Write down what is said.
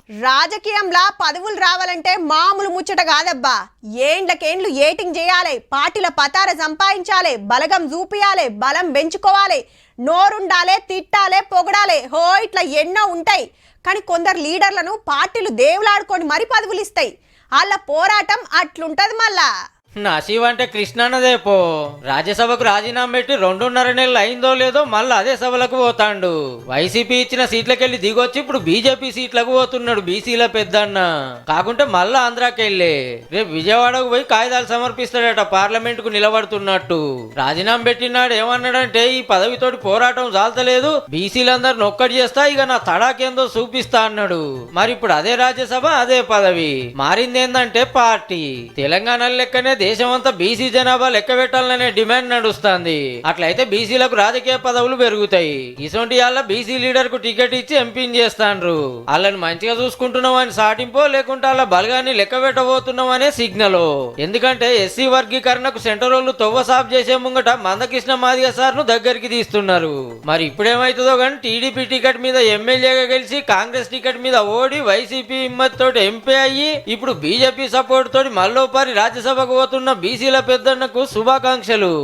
రాజకీయంలా పదవులు రావాలంటే మామూలు ముచ్చట కాదబ్బా. ఏండ్లకేండ్లు ఏటింగ్ చేయాలి, పార్టీల పతార సంపాదించాలి, బలగం చూపియాలి, బలం పెంచుకోవాలి, నోరుండాలే, తిట్టాలే, పొగడాలే, హో ఇట్లా ఎన్నో ఉంటాయి. కానీ కొందరు లీడర్లను పార్టీలు దేవులాడుకొని మరి పదవులు ఇస్తాయి. వాళ్ళ పోరాటం అట్లుంటది మళ్ళా. నసీవ్ అంటే కృష్ణన్నదే పో. రాజ్యసభకు రాజీనామా పెట్టి 2.5 నెలలు అయిందో లేదో మళ్ళీ అదే సభలకు పోతాండు. వైసీపీ ఇచ్చిన సీట్లకెళ్ళి దిగొచ్చి ఇప్పుడు బీజేపీ సీట్లకు పోతున్నాడు. బీసీల పెద్దన్న కాకుంటే మళ్ళా ఆంధ్రాకెళ్ళి రేపు విజయవాడకు పోయి కాగితాలు సమర్పిస్తాడట, పార్లమెంట్ కు నిలబడుతున్నట్టు. రాజీనామా పెట్టినాడు ఏమన్నాడంటే ఈ పదవితోటి పోరాటం చాలతలేదు, బీసీలందరిని ఒక్కటి చేస్తా, ఇక నా తడాకేందో చూపిస్తా అన్నాడు. మరి ఇప్పుడు అదే రాజ్యసభ అదే పదవి. మారిందేందంటే పార్టీ. తెలంగాణ లెక్కనే దేశమంతా బీసీ జనాభా లెక్క పెట్టాలనే డిమాండ్ నడుస్తుంది. అట్లయితే బీసీలకు రాజకీయ పదవులు పెరుగుతాయి. ఇసొంటి వాళ్ళ బీసీ లీడర్ కు టికెట్ ఇచ్చి ఎంపీని చేస్తాండ్రు. వాళ్ళని మంచిగా చూసుకుంటున్నాం అని సాటింపో, లేకుంటే వాళ్ళ బలగాన్ని లెక్క పెట్టబోతున్నాం అనే సిగ్నల్. ఎందుకంటే ఎస్సీ వర్గీకరణకు సెంటర్ వాళ్ళు తొవ్వ సాఫ్ చేసే ముంగట మందకృష్ణ మాదిగ సార్ ను దగ్గరికి తీస్తున్నారు. మరి ఇప్పుడేమైతుందో కానీ టీడీపీ టికెట్ మీద ఎమ్మెల్యేగా గెలిచి కాంగ్రెస్ టికెట్ మీద ఓడి వైసీపీ హిమ్మత్ తోటి ఎంపీ అయ్యి ఇప్పుడు బీజేపీ సపోర్ట్ తోటి మల్లోపారి రాజ్యసభకు పోతున్న బీసీల పెద్దన్నకు శుభాకాంక్షలు.